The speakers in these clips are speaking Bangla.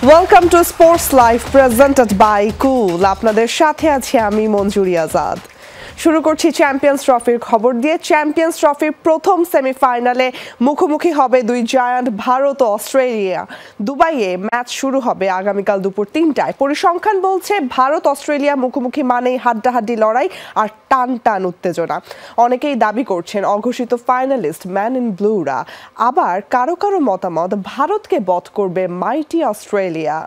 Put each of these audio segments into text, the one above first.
Welcome to sports live presented by cool. আপনাদের সাথে আছি আমি মঞ্জুরি আজাদ। শুরু করছি চ্যাম্পিয়ন্স ট্রফির খবর দিয়ে। চ্যাম্পিয়ন্স ট্রফির প্রথম সেমিফাইনালে মুখোমুখি হবে দুই জায়ান্ট ভারত ও অস্ট্রেলিয়া। দুবাইয়ে ম্যাচ শুরু হবে আগামীকাল দুপুর 3টায়। পরিসংখ্যান বলছে ভারত অস্ট্রেলিয়া মুখোমুখি মানেই হাড্ডাহাড্ডি লড়াই আর টান টান উত্তেজনা। অনেকেই দাবি করছেন অঘোষিত ফাইনালিস্ট ম্যান ইন ব্লুরা। আবার কারো কারো মতামত ভারতকে বধ করবে মাইটি অস্ট্রেলিয়া।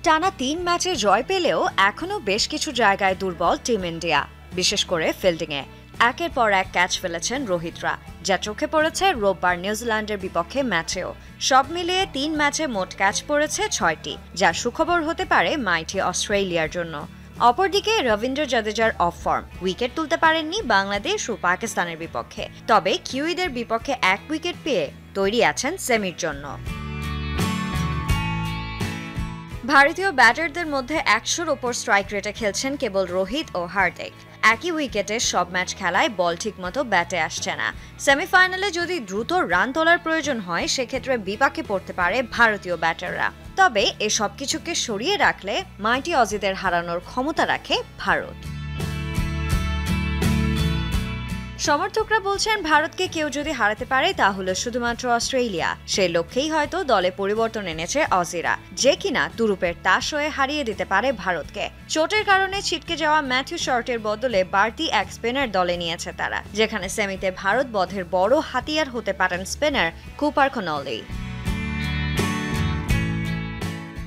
টানা 3 ম্যাচে জয় পেলেও এখনও বেশ কিছু জায়গায় দুর্বল টিম ইন্ডিয়া, বিশেষ করে ফিল্ডিংয়ে। একের পর এক ক্যাচ ফেলেছেন রোহিতরা, যা চোখে পড়েছে রোববার নিউজিল্যান্ডের বিপক্ষে ম্যাচেও। সব মিলিয়ে 3 ম্যাচে মোট ক্যাচ পড়েছে 6টি, যা সুখবর হতে পারে মাইটি অস্ট্রেলিয়ার জন্য। অপরদিকে রবীন্দ্র জাদেজার অফ ফর্ম, উইকেট তুলতে পারেননি বাংলাদেশ ও পাকিস্তানের বিপক্ষে। তবে কিউইদের বিপক্ষে 1 উইকেট পেয়ে তৈরি আছেন সেমির জন্য। ভারতীয় ব্যাটারদের মধ্যে 100-র ওপর স্ট্রাইক রেটে খেলছেন কেবল রোহিত ও হার্দিক। একই উইকেটে সব ম্যাচ খেলায় বল ঠিকমতো ব্যাটে আসছে না। সেমিফাইনালে যদি দ্রুত রান তোলার প্রয়োজন হয়, সেক্ষেত্রে বিপাকে পড়তে পারে ভারতীয় ব্যাটাররা। তবে এসব কিছুকে সরিয়ে রাখলে মাইটি অজিদের হারানোর ক্ষমতা রাখে ভারত। সমর্থকরা বলছেন ভারতকে কেউ যদি হারাতে পারে তাহলে শুধুমাত্র অস্ট্রেলিয়া। সেই লক্ষ্যেই হয়তো দলে পরিবর্তন এনেছে অজিরা, যে কিনা তুরুপের তাস হয়ে হারিয়ে দিতে পারে ভারতকে। চোটের কারণে ছিটকে যাওয়া ম্যাথিউ শর্টের বদলে বাড়তি এক স্পিনার দলে নিয়েছে তারা, যেখানে সেমিতে ভারত বধের বড় হাতিয়ার হতে পারেন স্পিনার কুপার কনলি।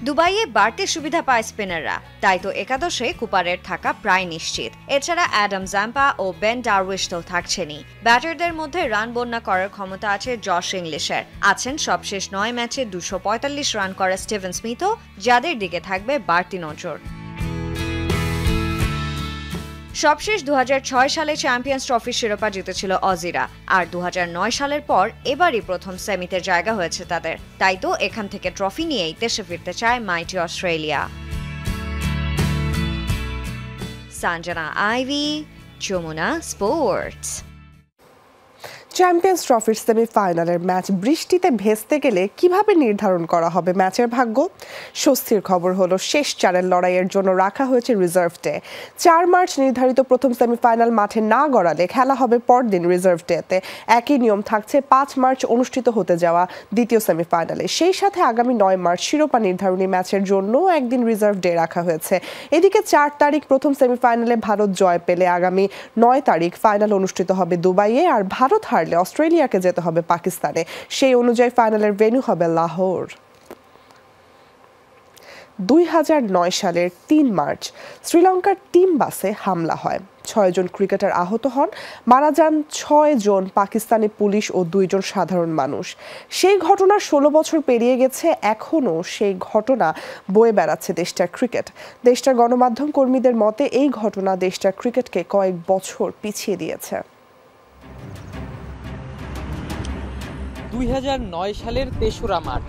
দুবাইয়ে বাড়তি সুবিধা পায় স্পিনাররা, তাই তো একাদশে কুপারের থাকা প্রায় নিশ্চিত। এছাড়া অ্যাডাম জাম্পা ও বেন ডারউইশ তো থাকছেনই। ব্যাটারদের মধ্যে রান বন্যা করার ক্ষমতা আছে জশ ইংলিশের। আছেন সবশেষ 9 ম্যাচে 245 রান করা স্টিভেন স্মিথও, যাদের দিকে থাকবে বাড়তি নজর। সবশেষ 2006 সালে চ্যাম্পিয়ন্স ট্রফির শিরোপা জিতেছিল অজিরা, আর 2009 সালের পর এবারই প্রথম সেমিতে জায়গা হয়েছে তাদের। তাই তো এখান থেকে ট্রফি নিয়েই দেশে ফিরতে চায় mighty Australia. Sanjana Ivy, Jamuna sports. Champions ট্রফির সেমিফাইনালের ম্যাচ বৃষ্টিতে ভেস্তে গেলে কিভাবে নির্ধারণ করা হবে ম্যাচের ভাগ্য? স্বস্তির খবর হলো শেষ 4-এর লড়াইয়ের জন্য রাখা হয়েছে রিজার্ভ ডে। 4 মার্চ নির্ধারিত প্রথম সেমিফাইনাল মাঠে না গড়ালে খেলা হবে পরদিন রিজার্ভ ডেতে। একই নিয়ম থাকছে 5 মার্চ অনুষ্ঠিত হতে যাওয়া দ্বিতীয় সেমিফাইনালে। সেই সাথে আগামী 9 মার্চ শিরোপা নির্ধারণী ম্যাচের জন্য একদিন রিজার্ভ ডে রাখা হয়েছে। এদিকে 4 তারিখ প্রথম সেমিফাইনালে ভারত জয় পেলে আগামী 9 তারিখ ফাইনাল অনুষ্ঠিত হবে দুবাইয়ে, আর ভারত অস্ট্রেলিয়াকে যেতে হবে পাকিস্তানে। সেই অনুযায়ী ফাইনালের ভেন্যু হবে লাহোর। 2009 সালের 3 মার্চ শ্রীলঙ্কার টিম বাসে হামলা হয়। 6 জন ক্রিকেটার আহত হন, মারা যান 6 জন পাকিস্তানি পুলিশ ও 2 জন সাধারণ মানুষ। সেই ঘটনার 16 বছর পেরিয়ে গেছে, এখনও সেই ঘটনা বয়ে বেড়াচ্ছে দেশটার ক্রিকেট। দেশটার গণমাধ্যম কর্মীদের মতে এই ঘটনা দেশটার ক্রিকেটকে কয়েক বছর পিছিয়ে দিয়েছে। 2009 সালের 3রা মার্চ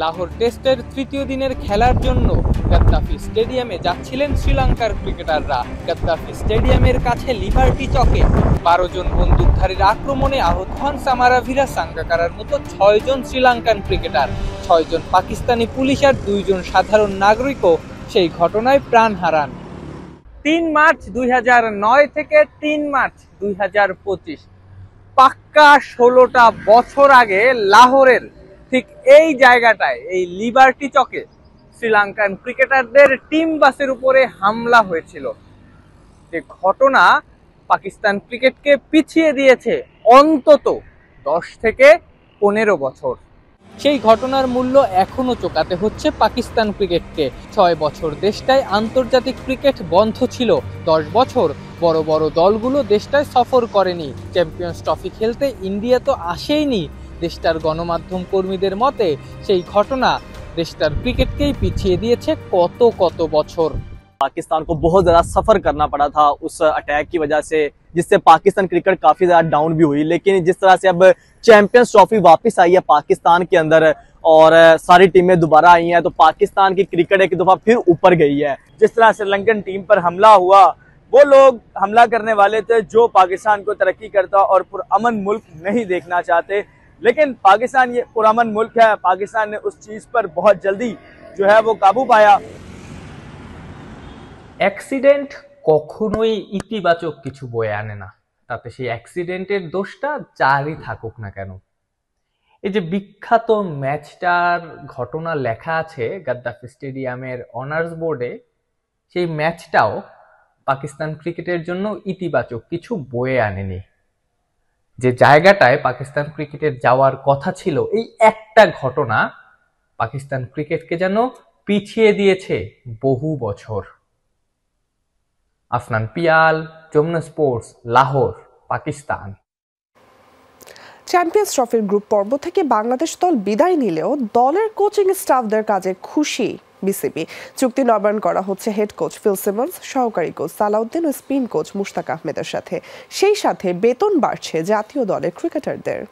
লাহোর টেস্টের তৃতীয় দিনের খেলার জন্য গাদ্দাফি স্টেডিয়ামে যাচ্ছিলেন শ্রীলঙ্কার ক্রিকেটাররা। গাদ্দাফি স্টেডিয়ামের কাছে লিবার্টি চকে 12 জন বন্দুকধারীর আক্রমণে আহত হন সামারাভিরা সাঙ্গাকারার মতো 6 জন শ্রীলঙ্কান ক্রিকেটার। 6 জন পাকিস্তানি পুলিশ আর 2 জন সাধারণ নাগরিকও সেই ঘটনায় প্রাণ হারান। 3 মার্চ 2009 থেকে 3 মার্চ 2025, পাক্কা 16টা বছর আগে লাহোরের ঠিক এই জায়গাটায়, এই লিবার্টি চকে শ্রীলঙ্কান ক্রিকেটারদের টিম বাসের উপরে হামলা হয়েছিল। যে ঘটনা পাকিস্তান ক্রিকেটকে পিছিয়ে দিয়েছে অন্তত 10 থেকে 15 বছর। সেই ঘটনার মূল্য এখনো চোকাতে হচ্ছে পাকিস্তান ক্রিকেটকে। 6 বছর দেশটায় আন্তর্জাতিক ক্রিকেট বন্ধ ছিল। 10 বছর বড় বড় দলগুলো দেশটায় সফর করেনি। চ্যাম্পিয়ন্স ট্রফি খেলতে ইন্ডিয়া তো আসেইনি। দেশটার গণমাধ্যম কর্মীদের মতে সেই ঘটনা দেশটার ক্রিকেটকেই পিছিয়ে দিয়েছে কত কত বছর। पाकिस्तान को बहुत ज्यादा सफर करना पड़ा था उस अटैक की वजह से, जिससे पाकिस्तान क्रिकेट काफी ज्यादा डाउन भी हुई। लेकिन जिस तरह से अब चैंपियंस ट्रॉफी वापस आई है पाकिस्तान के अंदर और सारी टीमें दोबारा आई हैं, तो पाकिस्तान की क्रिकेट एक दफा फिर ऊपर गई है। जिस तरह श्रीलंकन टीम पर हमला हुआ, वो लोग हमला करने वाले थे जो पाकिस्तान को तरक्की करता और पुरअमन मुल्क नहीं देखना चाहते। लेकिन पाकिस्तान ये पुरअमन मुल्क है, पाकिस्तान ने उस चीज पर बहुत जल्दी जो है वो काबू पाया। অ্যাক্সিডেন্ট কখনোই ইতিবাচক কিছু বয়ে আনে না, তাতে সেই অ্যাক্সিডেন্টের দোষটা যারই থাকুক না কেন। এই যে বিখ্যাত ম্যাচটার ঘটনা লেখা আছে গাদ্দাফি স্টেডিয়ামের অনার্স বোর্ডে, সেই ম্যাচটাও পাকিস্তান ক্রিকেটের জন্য ইতিবাচক কিছু বয়ে আনেনি। যে জায়গাটায় পাকিস্তান ক্রিকেটের যাওয়ার কথা ছিল, এই একটা ঘটনা পাকিস্তান ক্রিকেটকে যেন পিছিয়ে দিয়েছে বহু বছর। আফনান পিয়াল, যমুনা স্পোর্টস, লাহোর, পাকিস্তান। চ্যাম্পিয়ন্স ট্রফির গ্রুপ পর্ব থেকে বাংলাদেশ দল বিদায় নিলেও দলের কোচিং স্টাফদের কাজে খুশি বিসিবি। চুক্তি নবায়ন করা হচ্ছে হেড কোচ ফিল সিমন্স, সহকারী কোচ সালাউদ্দিন ও স্পিন কোচ মুশতাক আহমেদের সাথে। সেই সাথে বেতন বাড়ছে জাতীয় দলের ক্রিকেটারদের।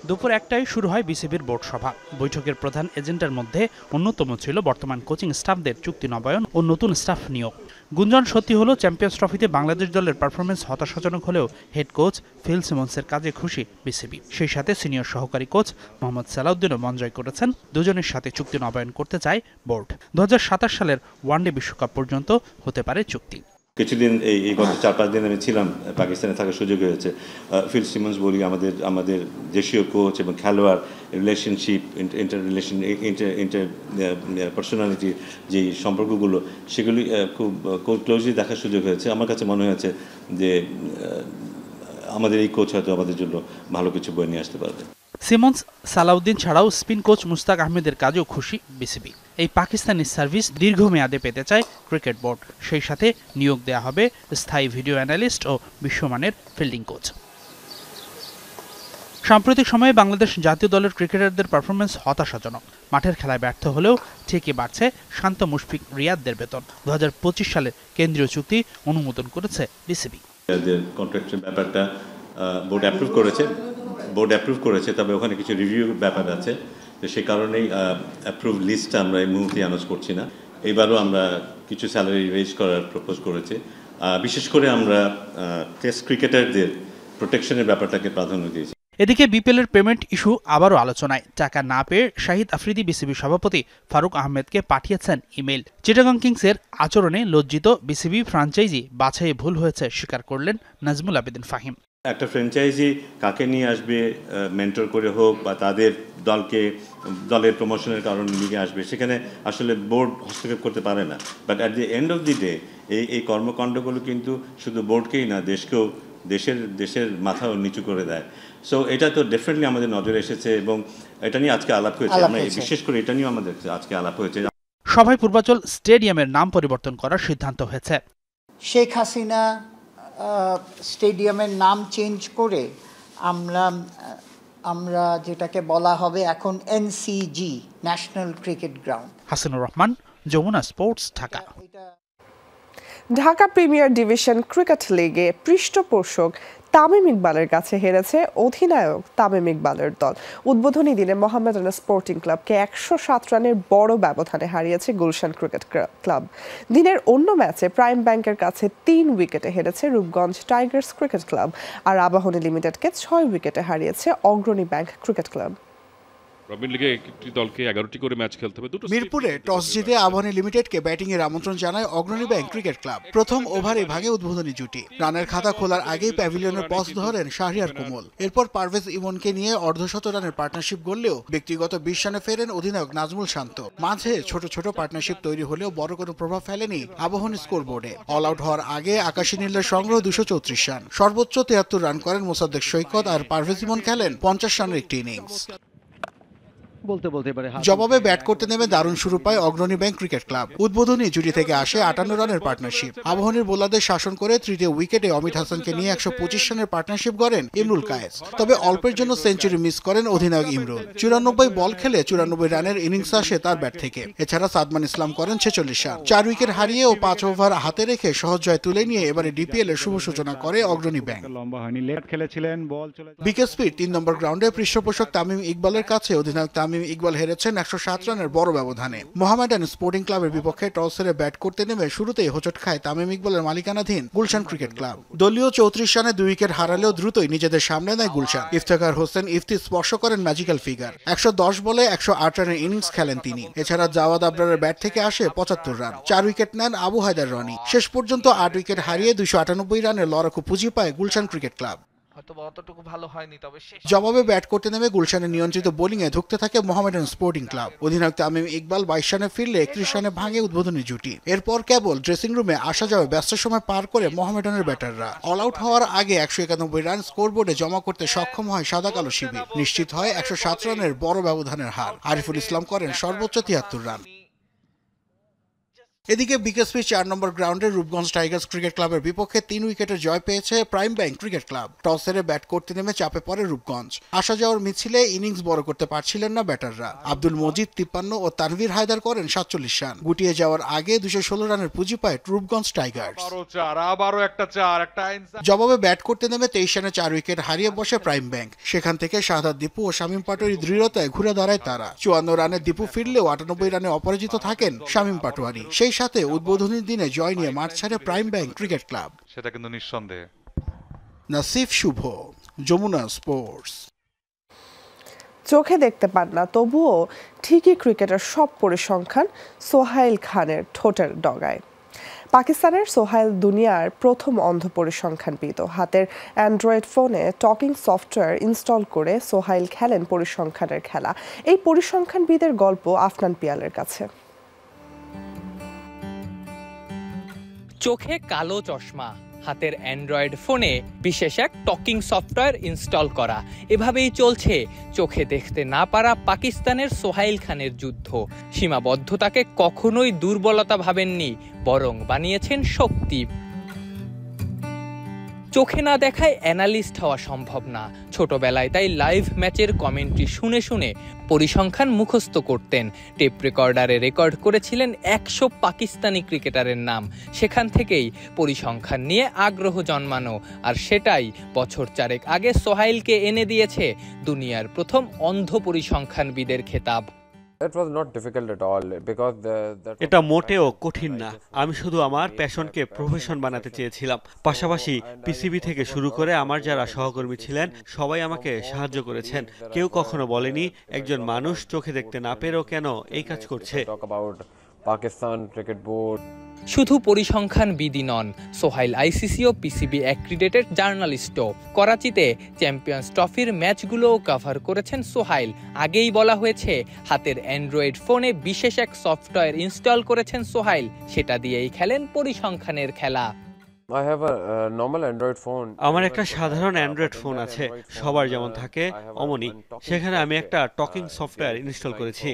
দুপুর 1টায় শুরু হয় বিসিবির বোর্ড সভা। বৈঠকের প্রধান এজেন্ডার মধ্যে অন্যতম ছিল বর্তমান কোচিং স্টাফদের চুক্তি নবায়ন ও নতুন স্টাফ নিয়োগ। গুঞ্জন সত্যি হলো, চ্যাম্পিয়ন্স ট্রফিতে বাংলাদেশ দলের পারফরমেন্স হতাশাজনক হলেও হেড কোচ ফিল সিমন্সের কাজে খুশি বিসিবি। সেই সাথে সিনিয়র সহকারী কোচ মোহাম্মদ সালাউদ্দিনও মন জয় করেছেন। দুজনের সাথে চুক্তি নবায়ন করতে চায় বোর্ড। 2027 সালের ওয়ানডে বিশ্বকাপ পর্যন্ত হতে পারে চুক্তি। কিছুদিন এই গত 4-5 দিন আমি ছিলাম, পাকিস্তানে থাকার সুযোগ হয়েছে। ফিল সিমন্স বলি, আমাদের দেশীয় কোচ এবং খেলোয়াড় রিলেশনশিপ, ইন্টার পার্সোনালিটির যে সম্পর্কগুলো, সেগুলি খুব ক্লোজলি দেখার সুযোগ হয়েছে। আমার কাছে মনে হয়েছে যে আমাদের এই কোচ হয়তো আমাদের জন্য ভালো কিছু বয়ে নিয়ে আসতে পারবে। সিমন্স, সালাউদ্দিন ছাড়াও স্পিন কোচ মুশতাক আহমেদের কাজেও খুশি বিসিবি। এই পাকিস্তানি সার্ভিস দীর্ঘমেয়াদে পেতে চায় ক্রিকেট বোর্ড। সেই সাথে নিয়োগ দেয়া হবে স্থায়ী ভিডিও অ্যানালিস্ট ও বিশ্বমানের ফিল্ডিং কোচ। সাম্প্রতিক সময়ে বাংলাদেশ জাতীয় দলের ক্রিকেটারদের পারফরমেন্স হতাশাজনক। মাঠের খেলায় ব্যর্থ হলেও ঠিকই বাড়ছে শান্ত মুশফিক রিয়াদদের বেতন। 2025 সালে কেন্দ্রীয় চুক্তি অনুমোদন করেছে বিসিবি। কন্ট্রাক্টের ব্যাপারটা বোর্ড অ্যাপ্রুভ করেছে, তবে ওখানে কিছু রিভিউ ব্যাপার আছে, তো সেই কারণেই অ্যাপ্রুভ লিস্টটা আমরা এই মুহূর্তে অ্যানাউন্স করছি না। এইবারও আমরা কিছু স্যালারি রেজ করার প্রপোজ করেছি। বিশেষ করে আমরা টেস্ট ক্রিকেটারদের প্রোটেকশনের ব্যাপারটাকে প্রাধান্য দিয়েছি। এদিকে বিপিএলের পেমেন্ট ইস্যু আবারও আলোচনায়। টাকা না পেয়ে শাহিদ আফ্রিদি বিসিবি সভাপতি ফারুক আহমেদকে পাঠিয়েছেন ইমেইল। চিটাগং কিংসের আচরণে লজ্জিত বিসিবি ফ্রাঞ্চাইজি বাছাইয়ে ভুল হয়েছে স্বীকার করলেন নাজমুল আবেদিন ফাহিম। একটা ফ্র্যাঞ্চাইজি কাকে নিয়ে আসবে, মেন্টর করে হোক বা তাদের দলের প্রমোশনের কারণে নিয়ে আসবে, সেখানে আসলে বোর্ড হস্তক্ষেপ করতে পারে না। But at the end of the day এই কর্মকাণ্ডগুলো কিন্তু শুধু বোর্ডকেই না, দেশকেও, দেশের মাথাও নিচু করে দেয়। সো এটা তো ডেফিনেটলি আমাদের নজরে এসেছে এবং এটা নিয়ে আজকে আলাপ হয়েছে। আমরা বিশেষ করে এটা নিয়ে আমাদের আজকে আলাপ হয়েছে। সভায় পূর্বাচল স্টেডিয়ামের নাম পরিবর্তন করার সিদ্ধান্ত হয়েছে। শেখ হাসিনা স্টেডিয়ামের নাম চেঞ্জ করে আমরা যেটাকে বলা হবে এখন NCG, national cricket ground. Hasanur Rahman, Jamuna sports, Dhaka. Dhaka premier division cricket লিগে পৃষ্ঠপোষক তামিম ইকবালের কাছে হেরেছে অধিনায়ক তামিম ইকবালের দল। উদ্বোধনী দিনে মোহামেডান স্পোর্টিং ক্লাবকে 107 রানের বড় ব্যবধানে হারিয়েছে গুলশান ক্রিকেট ক্লাব। দিনের অন্য ম্যাচে প্রাইম ব্যাংকের কাছে 3 উইকেটে হেরেছে রূপগঞ্জ টাইগার্স ক্রিকেট ক্লাব, আর আবাহনী লিমিটেডকে 6 উইকেটে হারিয়েছে অগ্রণী ব্যাংক ক্রিকেট ক্লাব। মিরপুরে টস জিতে আবাহনী লিমিটেডকে ব্যাটিং এর আমন্ত্রণ জানায় অগ্রণী ব্যাংক ক্রিকেট ক্লাব। প্রথম ওভারে ভাগে উদ্বোধনী জুটি। রানের খাতা খোলার আগেই প্যাভিলিয়নের পথ ধরেন শাহরিয়ার কোমল। এরপর পারভেজ ইমনকে নিয়ে অর্ধশত রানের পার্টনারশিপ গড়লেও ব্যক্তিগত 20 রানে ফেরেন অধিনায়ক নাজমুল শান্ত। মাঝে ছোট ছোট পার্টনারশিপ তৈরি হলেও বড় কোনো প্রভাব ফেলেনি আবাহনী স্কোরবোর্ডে। অল আউট হওয়ার আগে আকাশী নীলের সংগ্রহ 234 রান। সর্বোচ্চ 73 রান করেন মোসাদ্দেক সৈকত, আর পারভেজ ইমন খেলেন 50 রানের একটি ইনিংস। জবাবে ব্যাট করতে নেমে দারুণ শুরু পায় অগ্রণী ব্যাংক ক্রিকেট ক্লাব। উদ্বোধনী জুটি থেকে আসে 58 রানের পার্টনারশিপ। আবাহনীর বোলারদের শাসন করে তৃতীয় উইকেটে অমিত হাসানকে নিয়ে 125 রানের পার্টনারশিপ গড়েন ইমরুল কায়েস। তবে অল্পের জন্য সেঞ্চুরি মিস করেন অধিনায়ক ইমরুল। 94 বল খেলে 94 রানের ইনিংস আসে তার ব্যাট থেকে। এছাড়া সাদমান ইসলাম করেন 46 রান। 4 উইকেট হারিয়ে ও 5 ওভার হাতে রেখে সহজ জয় তুলে নিয়ে এবারে ডিপিএল এর শুভ সূচনা করে অগ্রণী ব্যাংক। বিকেএসপির 3 নম্বর গ্রাউন্ডে পৃষ্ঠপোষক তামিম ইকবালের কাছে অধিনায়ক তামিম তামিম ইকবাল হেরেছেন 107 রানের বড় ব্যবধানে। মোহামেডান স্পোর্টিং ক্লাবের বিপক্ষে টস হেরে ব্যাট করতে নেমে শুরুতেই হোঁচট খায় তামিম ইকবালের মালিকানাধীন গুলশান ক্রিকেট ক্লাব। দলীয় 34 রানে 2 উইকেট হারালেও দ্রুতই নিজেদের সামনে নেয় গুলশান। ইফতেখার হোসেন ইফতি স্পর্শ করেন ম্যাজিক্যাল ফিগার। 110 বলে 108 রানের ইনিংস খেলেন তিনি। এছাড়া জাওয়াদ আবরারের ব্যাট থেকে আসে 75 রান। 4 উইকেট নেন আবু হায়দার রনি। শেষ পর্যন্ত 8 উইকেট হারিয়ে 298 রানের লড়াকু পুঁজি পায় গুলশান ক্রিকেট ক্লাব। জবাবে ব্যাট করতে নেমে গুলশানের নিয়ন্ত্রিত বোলিংয়ে ধুঁকতে থাকে মোহামেডান স্পোর্টিং ক্লাব। অধিনায়ক তামিম ইকবাল 22 রানে ফিরলে 31 রানে ভাঙে উদ্বোধনী জুটি। এরপর কেবল ড্রেসিং রুমে আসা যাওয়া ব্যস্ত সময় পার করে মোহামেডানের ব্যাটাররা। অল আউট হওয়ার আগে 191 রান স্কোরবোর্ডে জমা করতে সক্ষম হয় সাদা কালো শিবির। নিশ্চিত হয় 107 রানের বড় ব্যবধানের হার। আরিফুল ইসলাম করেন সর্বোচ্চ 73 রান। এদিকে বিকেএসপি 4 নম্বর গ্রাউন্ডে রূপগঞ্জ টাইগার্স ক্রিকেট ক্লাবের বিপক্ষে 3 উইকেটের জয় পেয়েছে prime bank cricket club. Toss হেরে ব্যাট করতে নেমে চাপে পড়ে রূপগঞ্জ। আসা যাওয়ার মিছিলে ইনিংস বড় করতে পারছিলেন না ব্যাটাররা। আব্দুল মজিদ 53 ও তানভীর হায়দার করেন 47 রান। গুটিয়ে যাওয়ার আগে 216 রানের পুঁজি পায় রূপগঞ্জ টাইগার্স। জবাবে ব্যাট করতে নেমে 23 রানে 4 উইকেট হারিয়ে বসে প্রাইম ব্যাংক। সেখান থেকে শাহাদাত দীপু ও শামীম পাটোয়ারি দৃঢ়তায় ঘুরে দাঁড়ায় তারা। 54 রানে দীপু ফিরলেও 98 রানে অপরাজিত থাকেন শামীম পাটোয়ারি। সেই সাথে উদ্বোধনী দিনে জয় নিয়ে মাঠ ছাড়ে প্রাইম ব্যাংক ক্রিকেট ক্লাব। সেটা কিন্তু নিঃসন্দেহে। নাসিফ শুভ, যমুনা স্পোর্টস। চোখে দেখতে পান না, তবুও ঠিকই ক্রিকেটের সব পরিসংখ্যান সোহাইল খানের ঠোঁটের ডগায়। পাকিস্তানের সোহাইল দুনিয়ার প্রথম অন্ধ পরিসংখ্যানবিদ। হাতের অ্যান্ড্রয়েড ফোনে টকিং সফটওয়্যার ইনস্টল করে সোহাইল খেলেন পরিসংখ্যানের খেলা। এই পরিসংখ্যানবিদের গল্প আফনান পিয়ালের কাছে। চোখে কালো চশমা, হাতের অ্যান্ড্রয়েড ফোনে বিশেষ এক টকিং সফটওয়্যার ইনস্টল করা, এভাবেই চলছে চোখে দেখতে না পারা পাকিস্তানের সোহাইল খানের যুদ্ধ। সীমাবদ্ধতাকে কখনোই দুর্বলতা ভাবেননি, বরং বানিয়েছেন শক্তি। চোখে না দেখায় অ্যানালিস্ট হওয়া সম্ভব না। ছোটবেলায় তাই লাইভ ম্যাচের কমেন্ট্রি শুনে শুনে পরিসংখ্যান মুখস্থ করতেন। টেপ রেকর্ডারে রেকর্ড করেছিলেন 100 পাকিস্তানি ক্রিকেটারের নাম। সেখান থেকেই পরিসংখ্যান নিয়ে আগ্রহ জন্মানো, আর সেটাই বছর 4 আগে সোহাইলকে এনে দিয়েছে দুনিয়ার প্রথম অন্ধ পরিসংখ্যানবিদের খেতাব। এটা মোটেও কঠিন না। আমি শুধু আমার প্যাশনকে প্রফেশন বানাতে চেয়েছিলাম। পাশাপাশি পিসিবি থেকে শুরু করে আমার যারা সহকর্মী ছিলেন সবাই আমাকে সাহায্য করেছেন। কেউ কখনো বলেনি একজন মানুষ চোখে দেখতে না পেরেও কেন এই কাজ করছে। শুধু পরিসংখ্যানবিদই নন, সোহাইল আইসিসি ও পিসিবি অ্যাক্রিডেটেড জার্নালিস্টও। করাচিতে চ্যাম্পিয়ন্স ট্রফির ম্যাচগুলোও কভার করেছেন সোহাইল। আগেই বলা হয়েছে হাতের অ্যান্ড্রয়েড ফোনে বিশেষ এক সফটওয়্যার ইনস্টল করেছেন সোহাইল, সেটা দিয়েই খেলেন পরিসংখ্যানের খেলা। আমার একটা সাধারণ অ্যান্ড্রয়েড ফোন আছে, সবার যেমন থাকে অমনি। সেখানে আমি একটা টকিং সফটওয়্যার ইনস্টল করেছি।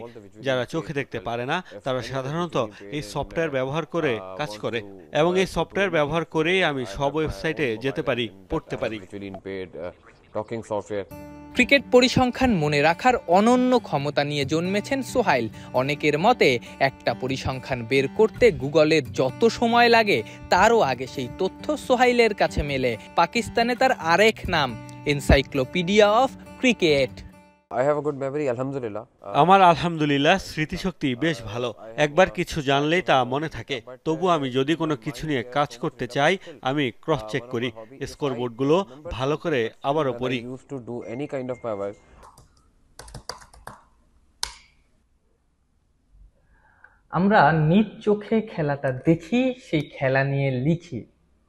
যারা চোখে দেখতে পারে না তারা সাধারণত এই সফটওয়্যার ব্যবহার করে কাজ করে, এবং এই সফটওয়্যার ব্যবহার করেই আমি সব ওয়েবসাইটে যেতে পারি, পড়তে পারি। ক্রিকেট পরিসংখ্যান মনে রাখার অনন্য ক্ষমতা নিয়ে জন্মেছেন সোহাইল। অনেকের মতে একটা পরিসংখ্যান বের করতে গুগলের যত সময় লাগে তারও আগে সেই তথ্য সোহাইলের কাছে মেলে। পাকিস্তানে তার আরেক নাম এনসাইক্লোপিডিয়া অফ ক্রিকেট। আমার আলহামদুলিল্লাহ স্মৃতিশক্তি বেশ ভালো। একবার কিছু জানলেই তা মনে থাকে। তবু আমি যদি কোনো কিছু নিয়ে কাজ করতে চাই আমি ক্রস চেক করি, স্কোরবোর্ডগুলো ভালো করে আবারও পড়ি। আমরা নিজ চোখে খেলাটা দেখি, সেই খেলা নিয়ে লিখি।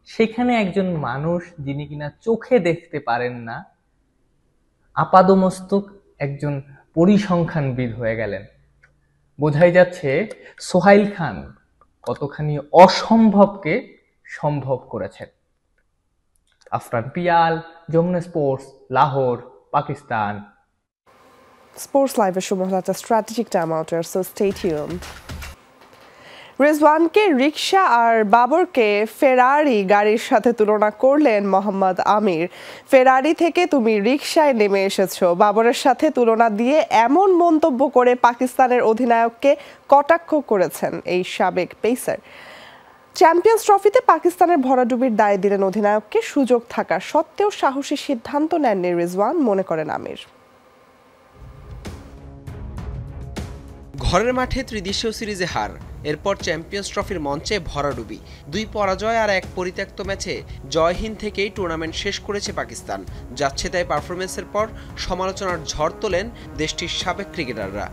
সেখানে একজন মানুষ যিনি কিনা চোখে দেখতে পারেন না, আপাদমস্তক একজন পরিসংখ্যানবিদ হয়ে গেলেন। বোঝাই যাচ্ছে সোহাইল খান কতখানি অসম্ভবকে সম্ভব করেছেন। আফরান পিয়াল, যমুনা স্পোর্টস, লাহোর, পাকিস্তান। স্পোর্টস লাইভের সময় হলো স্ট্র্যাটেজিক টাইম আউটের, সো স্টে টিউনড। রিজওয়ানকে রিকশা আর বাবরকে ফেরারি গাড়ির সাথে তুলনা করলেন মোহাম্মদ আমির। ফেরারি থেকে তুমি রিকশায় নেমে এসেছো, বাবরের সাথে তুলনা দিয়ে এমন মন্তব্য করে পাকিস্তানের অধিনায়ককে কটাক্ষ করেছেন এই সাবেক পেসার। চ্যাম্পিয়ন্স ট্রফিতে পাকিস্তানের ভরাডুবির দায় দিলেন অধিনায়ককে। সুযোগ থাকা সত্ত্বেও সাহসী সিদ্ধান্ত নেননি রিজওয়ান, মনে করেন আমির। ঘরের মাঠে ত্রিদেশীয় সিরিজে হার, এরপর চ্যাম্পিয়ন্স ট্রফির মঞ্চে ভরাডুবি। 2 পরাজয় আর 1 পরিত্যক্ত ম্যাচে জয়হীন থেকেই টুর্নামেন্ট শেষ করেছে পাকিস্তান। যাচ্ছে তাই পারফরমেন্সের পর সমালোচনার ঝড় তোলেন দেশটির সাবেক ক্রিকেটাররা।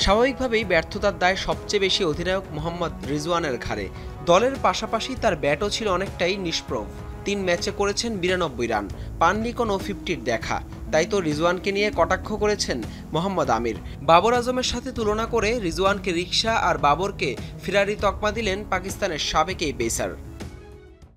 স্বাভাবিকভাবেই ব্যর্থতার দায় সবচেয়ে বেশি অধিনায়ক মোহাম্মদ রিজওয়ানের ঘাড়ে। দলের পাশাপাশি তার ব্যাটও ছিল অনেকটাই নিষ্প্রভ। 3 ম্যাচে করেছেন 92 রান, পাননি কোনো 50-র দেখা। তাই তো রিজওয়ানকে নিয়ে কটাক্ষ করেছেন মোহাম্মদ আমির। বাবর আজমের সাথে তুলনা করে রিজওয়ানকে রিকশা আর বাবরকে ফেরারি তকমা দিলেন পাকিস্তানের সাবেক এই পেসার।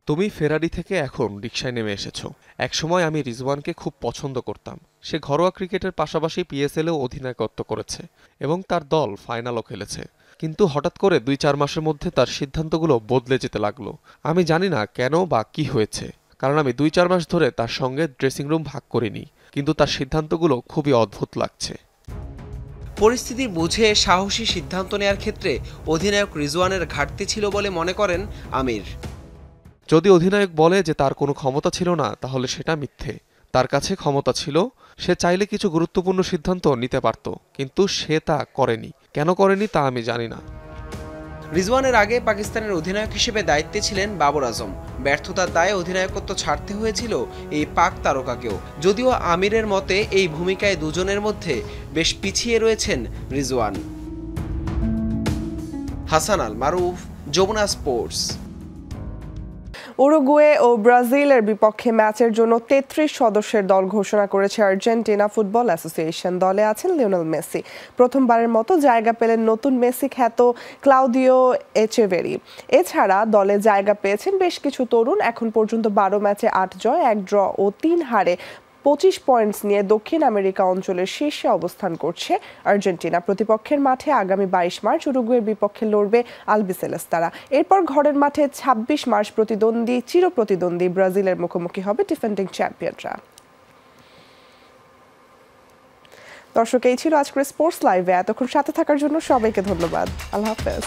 তুমি ফেরারি থেকে এখন রিকশায় নেমে এসেছো। একসময় আমি রিজওয়ানকে খুব পছন্দ করতাম। সে ঘরোয়া ক্রিকেটের পাশাপাশি পিএসএলেও অধিনায়কত্ব করেছে এবং তার দল ফাইনালও খেলেছে। কিন্তু হঠাৎ করে 2-4 মাসের মধ্যে তার সিদ্ধান্তগুলো বদলে যেতে লাগলো। আমি জানি না কেন বা কি হয়েছে, কারণ আমি 2-4 মাস ধরে তার সঙ্গে ড্রেসিং রুম ভাগ করিনি, কিন্তু তার সিদ্ধান্তগুলো খুবই অদ্ভুত লাগছে। পরিস্থিতি বুঝে সাহসী সিদ্ধান্ত নেওয়ার ক্ষেত্রে অধিনায়ক রিজওয়ানের ঘাটতি ছিল বলে মনে করেন আমির। যদি অধিনায়ক বলে যে তার কোনো ক্ষমতা ছিল না, তাহলে সেটা মিথ্যে। তার কাছে ক্ষমতা ছিল, সে চাইলে কিছু গুরুত্বপূর্ণ সিদ্ধান্ত নিতে পারত, কিন্তু সে তা করেনি। কেন করেনি তা আমি জানি না। রিজওয়ানের আগে পাকিস্তানের অধিনায়ক হিসেবে দায়িত্বে ছিলেন বাবর আজম। ব্যর্থতার দায়ে অধিনায়কত্ব ছাড়তে হয়েছিল এই পাক তারকাকেও। যদিও আমিরের মতে এই ভূমিকায় দুজনের মধ্যে বেশ পিছিয়ে রয়েছেন রিজওয়ান। হাসান আল মারুফ, যমুনা স্পোর্টস। উরুগুয়ে ও ব্রাজিলের বিপক্ষে ম্যাচের জন্য 33 সদস্যের দল ঘোষণা করেছে আর্জেন্টিনা ফুটবল অ্যাসোসিয়েশন। দলে আছেন লিওনেল মেসি। প্রথমবারের মতো জায়গা পেলেন নতুন মেসি খ্যাত ক্লাউদিও এচেভেরি। এছাড়া দলে জায়গা পেয়েছেন বেশ কিছু তরুণ। এখন পর্যন্ত 12 ম্যাচে 8 জয়, 1 ড্র ও 3 হারে 25 পয়েন্টস নিয়ে দক্ষিণ আমেরিকা অঞ্চলের শীর্ষে অবস্থান করছে আর্জেন্টিনা। প্রতিপক্ষের মাঠে আগামী 22 মার্চ উরুগুয়ের বিপক্ষে লড়বে আলবিসেলেস্তারা। এরপর ঘরের মাঠে 26 মার্চ চিরপ্রতিদ্বন্দ্বী ব্রাজিলের মুখোমুখি হবে ডিফেন্ডিং চ্যাম্পিয়নরা। দর্শক, এই ছিল আজকের স্পোর্টস লাইভে। এতক্ষণ সাথে থাকার জন্য সবাইকে ধন্যবাদ। আল্লাহ হাফেজ।